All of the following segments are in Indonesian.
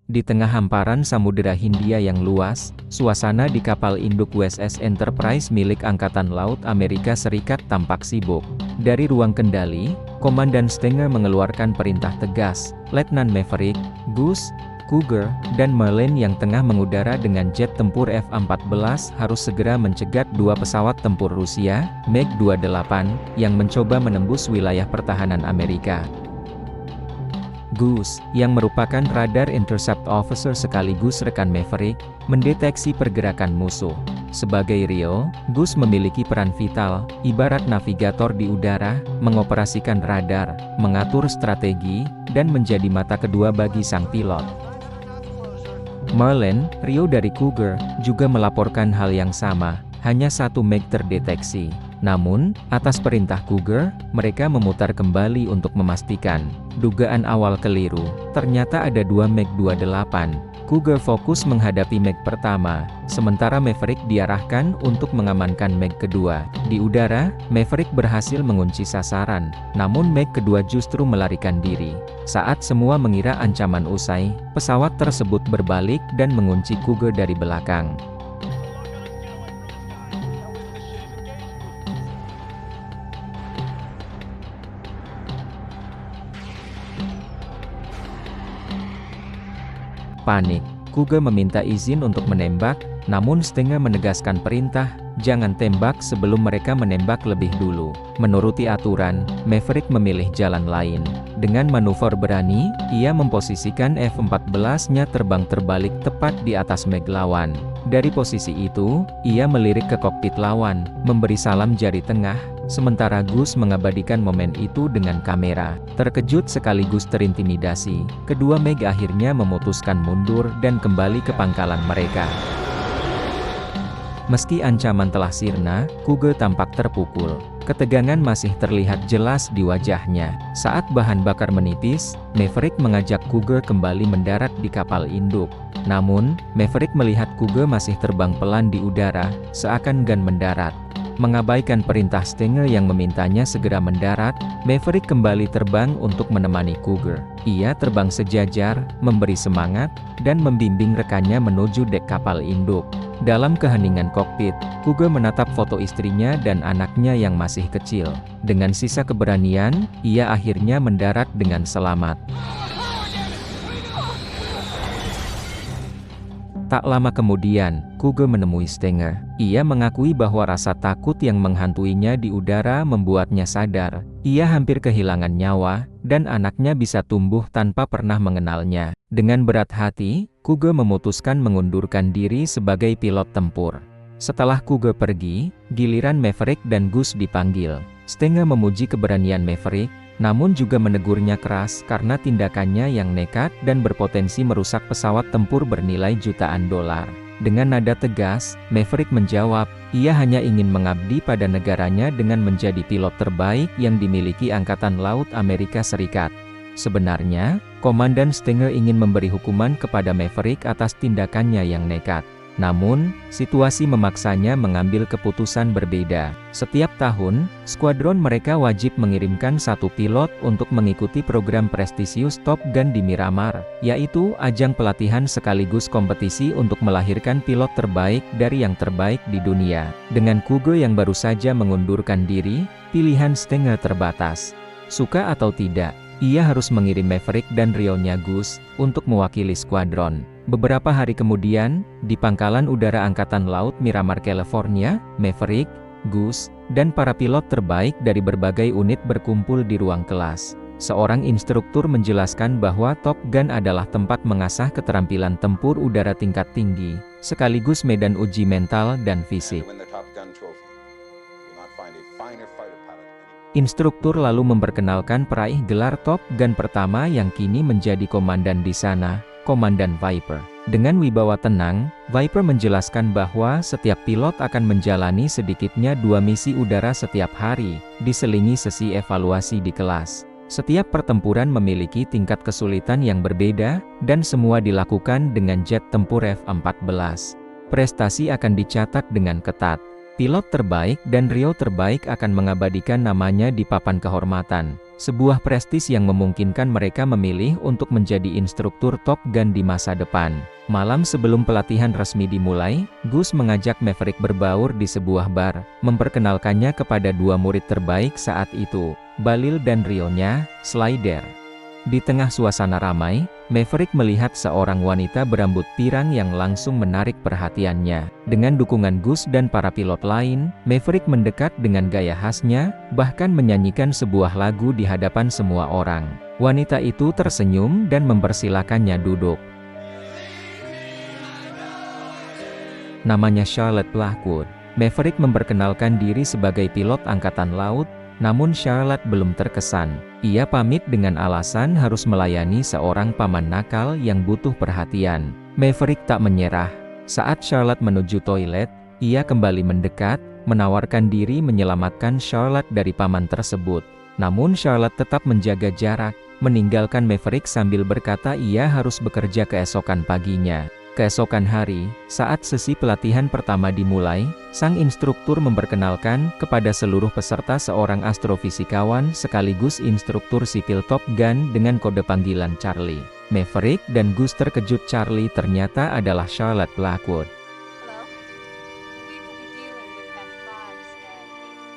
Di tengah hamparan Samudera Hindia yang luas, suasana di kapal induk USS Enterprise milik Angkatan Laut Amerika Serikat tampak sibuk. Dari ruang kendali, Komandan Stenger mengeluarkan perintah tegas. Letnan Maverick, Goose, Cougar, dan Merlin yang tengah mengudara dengan jet tempur F-14 harus segera mencegat dua pesawat tempur Rusia, MiG-28, yang mencoba menembus wilayah pertahanan Amerika. Goose, yang merupakan radar intercept officer sekaligus rekan Maverick, mendeteksi pergerakan musuh. Sebagai Rio, Goose memiliki peran vital, ibarat navigator di udara, mengoperasikan radar, mengatur strategi, dan menjadi mata kedua bagi sang pilot. Merlin, Rio dari Cougar, juga melaporkan hal yang sama, hanya satu MiG terdeteksi. Namun, atas perintah Cougar, mereka memutar kembali untuk memastikan. Dugaan awal keliru, ternyata ada dua MiG-28. Cougar fokus menghadapi MiG pertama, sementara Maverick diarahkan untuk mengamankan MiG kedua. Di udara, Maverick berhasil mengunci sasaran, namun MiG kedua justru melarikan diri. Saat semua mengira ancaman usai, pesawat tersebut berbalik dan mengunci Cougar dari belakang. Panik, Cougar meminta izin untuk menembak, namun Stenger menegaskan perintah, jangan tembak sebelum mereka menembak lebih dulu. Menuruti aturan, Maverick memilih jalan lain. Dengan manuver berani, ia memposisikan F-14-nya terbang terbalik tepat di atas MiG lawan. Dari posisi itu, ia melirik ke kokpit lawan, memberi salam jari tengah, sementara Goose mengabadikan momen itu dengan kamera. Terkejut sekaligus terintimidasi, kedua MiG akhirnya memutuskan mundur dan kembali ke pangkalan mereka. Meski ancaman telah sirna, Cougar tampak terpukul. Ketegangan masih terlihat jelas di wajahnya. Saat bahan bakar menipis, Maverick mengajak Cougar kembali mendarat di kapal induk. Namun, Maverick melihat Cougar masih terbang pelan di udara, seakan enggan mendarat. Mengabaikan perintah Stenger yang memintanya segera mendarat, Maverick kembali terbang untuk menemani Cougar. Ia terbang sejajar, memberi semangat, dan membimbing rekannya menuju dek kapal induk. Dalam keheningan kokpit, Cougar menatap foto istrinya dan anaknya yang masih kecil. Dengan sisa keberanian, ia akhirnya mendarat dengan selamat. Tak lama kemudian, Cougar menemui Stenger. Ia mengakui bahwa rasa takut yang menghantuinya di udara membuatnya sadar, ia hampir kehilangan nyawa, dan anaknya bisa tumbuh tanpa pernah mengenalnya. Dengan berat hati, Cougar memutuskan mengundurkan diri sebagai pilot tempur. Setelah Cougar pergi, giliran Maverick dan Goose dipanggil. Stenger memuji keberanian Maverick, namun juga menegurnya keras karena tindakannya yang nekat dan berpotensi merusak pesawat tempur bernilai jutaan dolar. Dengan nada tegas, Maverick menjawab, ia hanya ingin mengabdi pada negaranya dengan menjadi pilot terbaik yang dimiliki Angkatan Laut Amerika Serikat. Sebenarnya, Komandan Stenger ingin memberi hukuman kepada Maverick atas tindakannya yang nekat. Namun, situasi memaksanya mengambil keputusan berbeda. Setiap tahun, skuadron mereka wajib mengirimkan satu pilot untuk mengikuti program prestisius Top Gun di Miramar, yaitu ajang pelatihan sekaligus kompetisi untuk melahirkan pilot terbaik dari yang terbaik di dunia. Dengan Cougar yang baru saja mengundurkan diri, pilihan Stenger terbatas. Suka atau tidak, ia harus mengirim Maverick dan Rio-nya Goose untuk mewakili skuadron. Beberapa hari kemudian, di Pangkalan Udara Angkatan Laut Miramar, California, Maverick, Goose, dan para pilot terbaik dari berbagai unit berkumpul di ruang kelas. Seorang instruktur menjelaskan bahwa Top Gun adalah tempat mengasah keterampilan tempur udara tingkat tinggi, sekaligus medan uji mental dan fisik. Instruktur lalu memperkenalkan peraih gelar Top Gun pertama yang kini menjadi komandan di sana, Komandan Viper. Dengan wibawa tenang, Viper menjelaskan bahwa setiap pilot akan menjalani sedikitnya 2 misi udara setiap hari, diselingi sesi evaluasi di kelas. Setiap pertempuran memiliki tingkat kesulitan yang berbeda, dan semua dilakukan dengan jet tempur F-14. Prestasi akan dicatat dengan ketat. Pilot terbaik dan Rio terbaik akan mengabadikan namanya di papan kehormatan. Sebuah prestis yang memungkinkan mereka memilih untuk menjadi instruktur Top Gun di masa depan. Malam sebelum pelatihan resmi dimulai, Gus mengajak Maverick berbaur di sebuah bar, memperkenalkannya kepada dua murid terbaik saat itu, Balil dan Rio-nya, Slider. Di tengah suasana ramai, Maverick melihat seorang wanita berambut pirang yang langsung menarik perhatiannya. Dengan dukungan Gus dan para pilot lain, Maverick mendekat dengan gaya khasnya, bahkan menyanyikan sebuah lagu di hadapan semua orang. Wanita itu tersenyum dan mempersilakannya duduk. Namanya Charlotte Blackwood. Maverick memperkenalkan diri sebagai pilot angkatan laut, namun Charlotte belum terkesan. Ia pamit dengan alasan harus melayani seorang paman nakal yang butuh perhatian. Maverick tak menyerah. Saat Charlotte menuju toilet, ia kembali mendekat, menawarkan diri menyelamatkan Charlotte dari paman tersebut. Namun Charlotte tetap menjaga jarak, meninggalkan Maverick sambil berkata ia harus bekerja keesokan paginya. Keesokan hari, saat sesi pelatihan pertama dimulai, sang instruktur memperkenalkan kepada seluruh peserta seorang astrofisikawan sekaligus instruktur sipil Top Gun dengan kode panggilan Charlie. Maverick dan Gus terkejut Charlie ternyata adalah Charlotte Blackwood.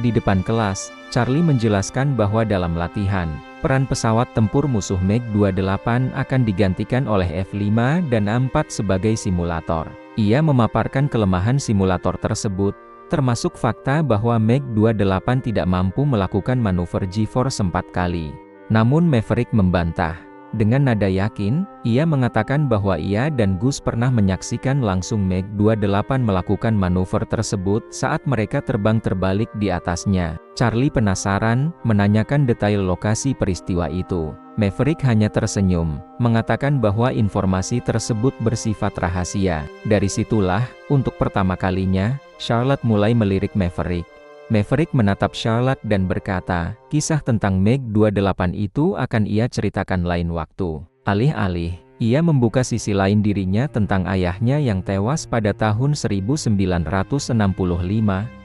Di depan kelas, Charlie menjelaskan bahwa dalam latihan, peran pesawat tempur musuh MiG-28 akan digantikan oleh F-5 dan A-4 sebagai simulator. Ia memaparkan kelemahan simulator tersebut, termasuk fakta bahwa MiG-28 tidak mampu melakukan manuver G-force 4 kali. Namun Maverick membantah. Dengan nada yakin, ia mengatakan bahwa ia dan Gus pernah menyaksikan langsung MiG-28 melakukan manuver tersebut saat mereka terbang terbalik di atasnya. Charlie penasaran, menanyakan detail lokasi peristiwa itu. Maverick hanya tersenyum, mengatakan bahwa informasi tersebut bersifat rahasia. Dari situlah, untuk pertama kalinya, Charlotte mulai melirik Maverick. Maverick menatap Charlotte dan berkata, kisah tentang MiG-28 itu akan ia ceritakan lain waktu. Alih-alih, ia membuka sisi lain dirinya tentang ayahnya yang tewas pada tahun 1965,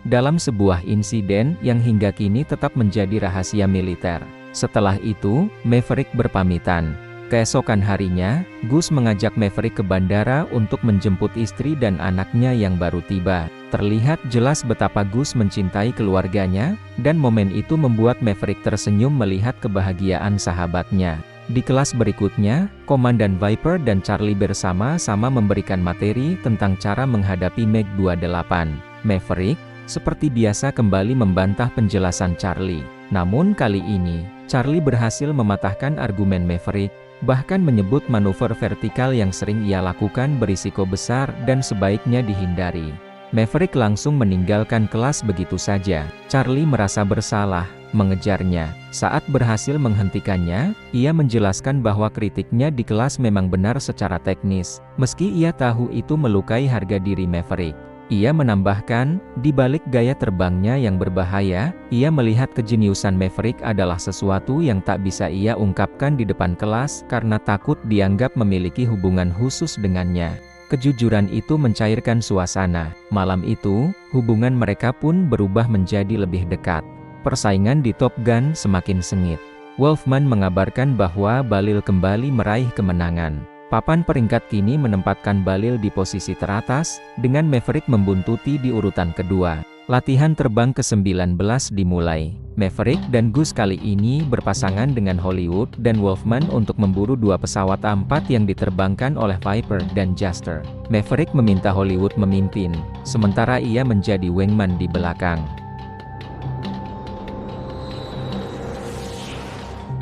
dalam sebuah insiden yang hingga kini tetap menjadi rahasia militer. Setelah itu, Maverick berpamitan. Keesokan harinya, Gus mengajak Maverick ke bandara untuk menjemput istri dan anaknya yang baru tiba. Terlihat jelas betapa Gus mencintai keluarganya, dan momen itu membuat Maverick tersenyum melihat kebahagiaan sahabatnya. Di kelas berikutnya, Komandan Viper dan Charlie bersama-sama memberikan materi tentang cara menghadapi MiG-28. Maverick, seperti biasa kembali membantah penjelasan Charlie. Namun kali ini, Charlie berhasil mematahkan argumen Maverick, bahkan menyebut manuver vertikal yang sering ia lakukan berisiko besar dan sebaiknya dihindari. Maverick langsung meninggalkan kelas begitu saja. Charlie merasa bersalah, mengejarnya. Saat berhasil menghentikannya, ia menjelaskan bahwa kritiknya di kelas memang benar secara teknis, meski ia tahu itu melukai harga diri Maverick. Ia menambahkan, di balik gaya terbangnya yang berbahaya, ia melihat kejeniusan Maverick adalah sesuatu yang tak bisa ia ungkapkan di depan kelas karena takut dianggap memiliki hubungan khusus dengannya. Kejujuran itu mencairkan suasana. Malam itu, hubungan mereka pun berubah menjadi lebih dekat. Persaingan di Top Gun semakin sengit. Wolfman mengabarkan bahwa Balil kembali meraih kemenangan. Papan peringkat kini menempatkan Balil di posisi teratas, dengan Maverick membuntuti di urutan kedua. Latihan terbang ke-19 dimulai. Maverick dan Gus kali ini berpasangan dengan Hollywood dan Wolfman untuk memburu dua pesawat A-4 yang diterbangkan oleh Viper dan Jester. Maverick meminta Hollywood memimpin, sementara ia menjadi wingman di belakang.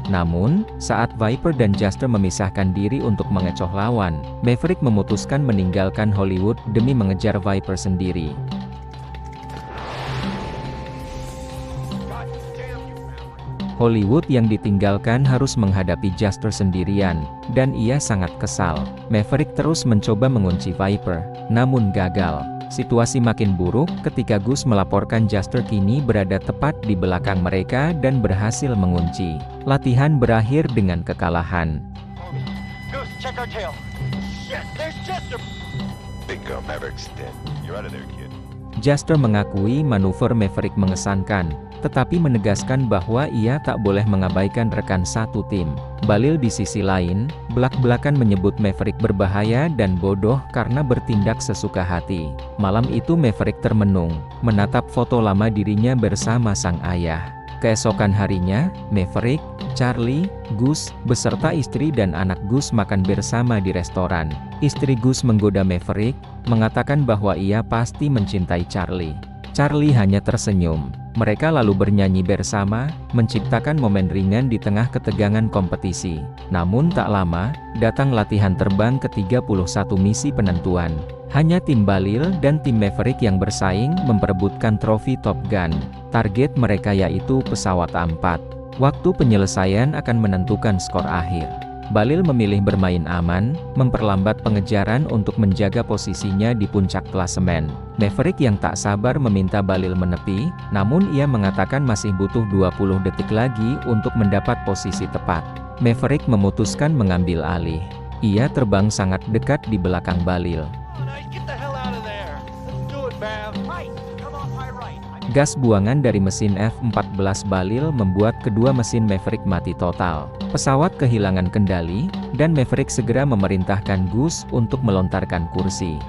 Namun, saat Viper dan Jester memisahkan diri untuk mengecoh lawan, Maverick memutuskan meninggalkan Hollywood demi mengejar Viper sendiri. Hollywood yang ditinggalkan harus menghadapi Jester sendirian, dan ia sangat kesal. Maverick terus mencoba mengunci Viper, namun gagal. Situasi makin buruk ketika Gus melaporkan Jester kini berada tepat di belakang mereka dan berhasil mengunci. Latihan berakhir dengan kekalahan. Gus, check our tail. Shit, there's Jester. Bingo, Maverick's dead. You're out of there, kid. Jaster mengakui manuver Maverick mengesankan, tetapi menegaskan bahwa ia tak boleh mengabaikan rekan satu tim. Balil di sisi lain, belak-belakan menyebut Maverick berbahaya dan bodoh karena bertindak sesuka hati. Malam itu Maverick termenung, menatap foto lama dirinya bersama sang ayah. Keesokan harinya, Maverick, Charlie, Gus, beserta istri dan anak Gus makan bersama di restoran. Istri Gus menggoda Maverick, mengatakan bahwa ia pasti mencintai Charlie. Charlie hanya tersenyum. Mereka lalu bernyanyi bersama, menciptakan momen ringan di tengah ketegangan kompetisi. Namun tak lama, datang latihan terbang ke-31 misi penentuan. Hanya tim Balil dan tim Maverick yang bersaing memperebutkan trofi Top Gun. Target mereka yaitu pesawat A4. Waktu penyelesaian akan menentukan skor akhir. Balil memilih bermain aman, memperlambat pengejaran untuk menjaga posisinya di puncak klasemen. Maverick yang tak sabar meminta Balil menepi, namun ia mengatakan masih butuh 20 detik lagi untuk mendapat posisi tepat. Maverick memutuskan mengambil alih. Ia terbang sangat dekat di belakang Balil. Gas buangan dari mesin F-14 Balil membuat kedua mesin Maverick mati total. Pesawat kehilangan kendali, dan Maverick segera memerintahkan Gus untuk melontarkan kursi.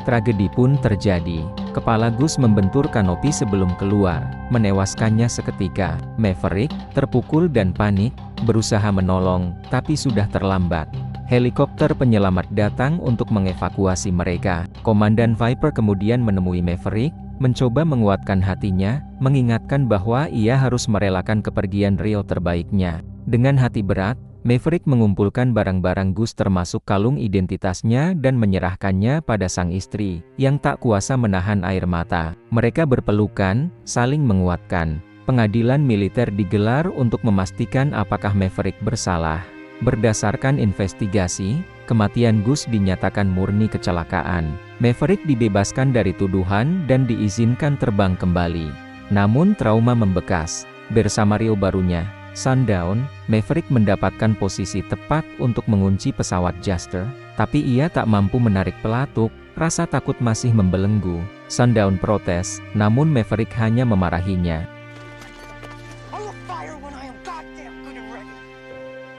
Tragedi pun terjadi. Kepala Gus membentur kanopi sebelum keluar, menewaskannya seketika. Maverick, terpukul dan panik, berusaha menolong, tapi sudah terlambat. Helikopter penyelamat datang untuk mengevakuasi mereka. Komandan Viper kemudian menemui Maverick, mencoba menguatkan hatinya, mengingatkan bahwa ia harus merelakan kepergian Rio terbaiknya. Dengan hati berat, Maverick mengumpulkan barang-barang Gus termasuk kalung identitasnya dan menyerahkannya pada sang istri, yang tak kuasa menahan air mata. Mereka berpelukan, saling menguatkan. Pengadilan militer digelar untuk memastikan apakah Maverick bersalah. Berdasarkan investigasi, kematian Gus dinyatakan murni kecelakaan. Maverick dibebaskan dari tuduhan dan diizinkan terbang kembali. Namun trauma membekas. Bersama Rio barunya, Sundown, Maverick mendapatkan posisi tepat untuk mengunci pesawat Jaster, tapi ia tak mampu menarik pelatuk, rasa takut masih membelenggu. Sundown protes, namun Maverick hanya memarahinya.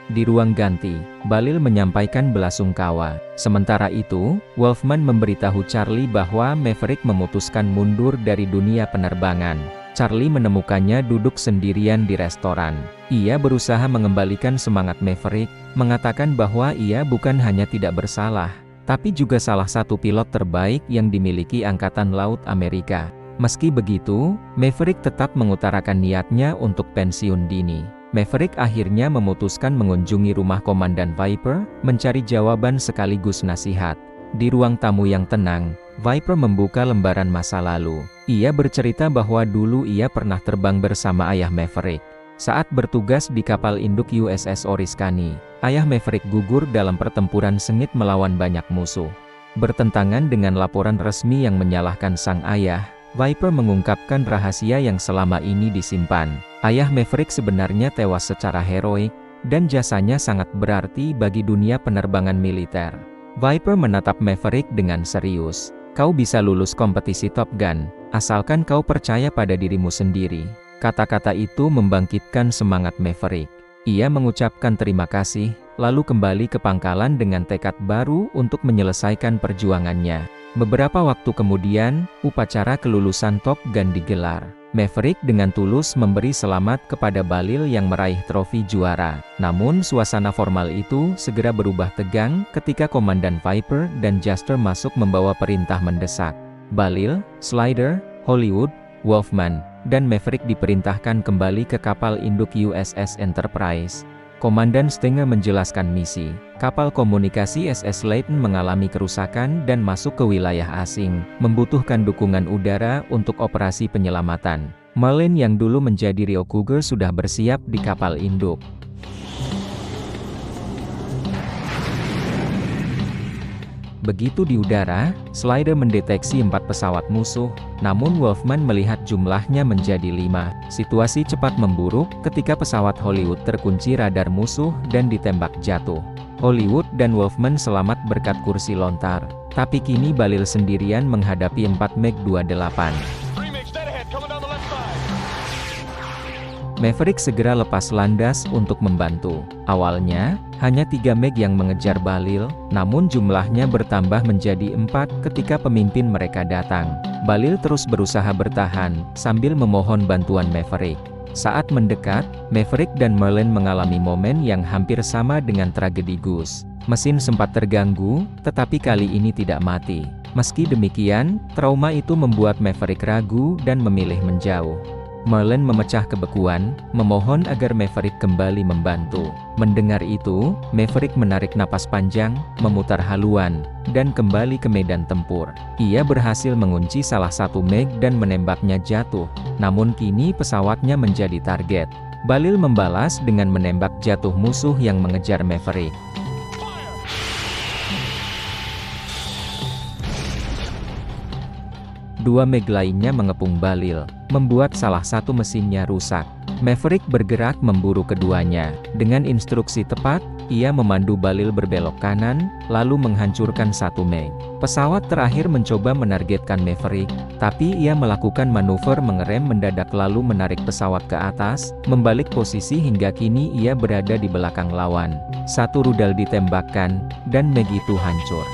Di ruang ganti, Balil menyampaikan belasungkawa. Sementara itu, Wolfman memberitahu Charlie bahwa Maverick memutuskan mundur dari dunia penerbangan. Charlie menemukannya duduk sendirian di restoran. Ia berusaha mengembalikan semangat Maverick, mengatakan bahwa ia bukan hanya tidak bersalah, tapi juga salah satu pilot terbaik yang dimiliki Angkatan Laut Amerika. Meski begitu, Maverick tetap mengutarakan niatnya untuk pensiun dini. Maverick akhirnya memutuskan mengunjungi rumah Komandan Viper, mencari jawaban sekaligus nasihat. Di ruang tamu yang tenang, Viper membuka lembaran masa lalu. Ia bercerita bahwa dulu ia pernah terbang bersama ayah Maverick. Saat bertugas di kapal induk USS Oriskany, ayah Maverick gugur dalam pertempuran sengit melawan banyak musuh. Bertentangan dengan laporan resmi yang menyalahkan sang ayah, Viper mengungkapkan rahasia yang selama ini disimpan. Ayah Maverick sebenarnya tewas secara heroik, dan jasanya sangat berarti bagi dunia penerbangan militer. Viper menatap Maverick dengan serius. Kau bisa lulus kompetisi Top Gun, asalkan kau percaya pada dirimu sendiri. Kata-kata itu membangkitkan semangat Maverick. Ia mengucapkan terima kasih, lalu kembali ke pangkalan dengan tekad baru untuk menyelesaikan perjuangannya. Beberapa waktu kemudian, upacara kelulusan Top Gun digelar. Maverick dengan tulus memberi selamat kepada Balil yang meraih trofi juara. Namun suasana formal itu segera berubah tegang ketika Komandan Viper dan Jaster masuk membawa perintah mendesak. Balil, Slider, Hollywood, Wolfman, dan Maverick diperintahkan kembali ke kapal induk USS Enterprise. Komandan Stenger menjelaskan misi. Kapal komunikasi SS Layton mengalami kerusakan dan masuk ke wilayah asing, membutuhkan dukungan udara untuk operasi penyelamatan. Marlin yang dulu menjadi Rio Cougar sudah bersiap di kapal induk. Begitu di udara, Slider mendeteksi 4 pesawat musuh, namun Wolfman melihat jumlahnya menjadi 5. Situasi cepat memburuk ketika pesawat Hollywood terkunci radar musuh dan ditembak jatuh. Hollywood dan Wolfman selamat berkat kursi lontar. Tapi kini Balil sendirian menghadapi 4 MiG-28. 3 MiGs dead ahead, coming down the left side. Maverick segera lepas landas untuk membantu. Awalnya, hanya 3 MiG yang mengejar Balil, namun jumlahnya bertambah menjadi 4 ketika pemimpin mereka datang. Balil terus berusaha bertahan, sambil memohon bantuan Maverick. Saat mendekat, Maverick dan Merlin mengalami momen yang hampir sama dengan tragedi Goose. Mesin sempat terganggu, tetapi kali ini tidak mati. Meski demikian, trauma itu membuat Maverick ragu dan memilih menjauh. Merlin memecah kebekuan, memohon agar Maverick kembali membantu. Mendengar itu, Maverick menarik napas panjang, memutar haluan, dan kembali ke medan tempur. Ia berhasil mengunci salah satu MiG dan menembaknya jatuh. Namun kini pesawatnya menjadi target. Balil membalas dengan menembak jatuh musuh yang mengejar Maverick. Dua MiG lainnya mengepung Balil, membuat salah satu mesinnya rusak. Maverick bergerak memburu keduanya. Dengan instruksi tepat, ia memandu Balil berbelok kanan, lalu menghancurkan satu MiG. Pesawat terakhir mencoba menargetkan Maverick, tapi ia melakukan manuver mengerem mendadak lalu menarik pesawat ke atas, membalik posisi hingga kini ia berada di belakang lawan. Satu rudal ditembakkan, dan MiG itu hancur.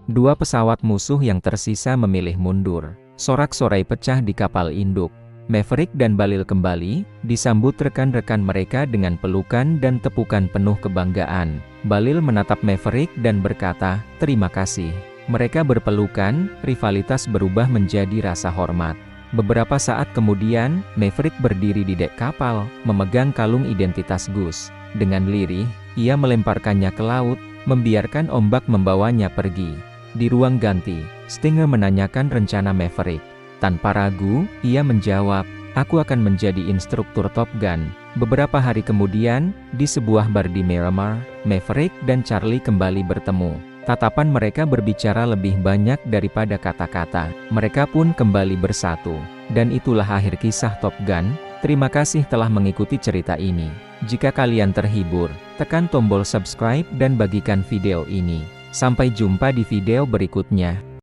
Dua pesawat musuh yang tersisa memilih mundur. Sorak-sorai pecah di kapal induk. Maverick dan Balil kembali, disambut rekan-rekan mereka dengan pelukan dan tepukan penuh kebanggaan. Balil menatap Maverick dan berkata, "Terima kasih." Mereka berpelukan, rivalitas berubah menjadi rasa hormat. Beberapa saat kemudian, Maverick berdiri di dek kapal, memegang kalung identitas Goose. Dengan lirih, ia melemparkannya ke laut, membiarkan ombak membawanya pergi. Di ruang ganti, Stinger menanyakan rencana Maverick. Tanpa ragu, ia menjawab, "Aku akan menjadi instruktur Top Gun." Beberapa hari kemudian, di sebuah bar di Miramar, Maverick dan Charlie kembali bertemu. Tatapan mereka berbicara lebih banyak daripada kata-kata. Mereka pun kembali bersatu. Dan itulah akhir kisah Top Gun. Terima kasih telah mengikuti cerita ini. Jika kalian terhibur, tekan tombol subscribe dan bagikan video ini. Sampai jumpa di video berikutnya.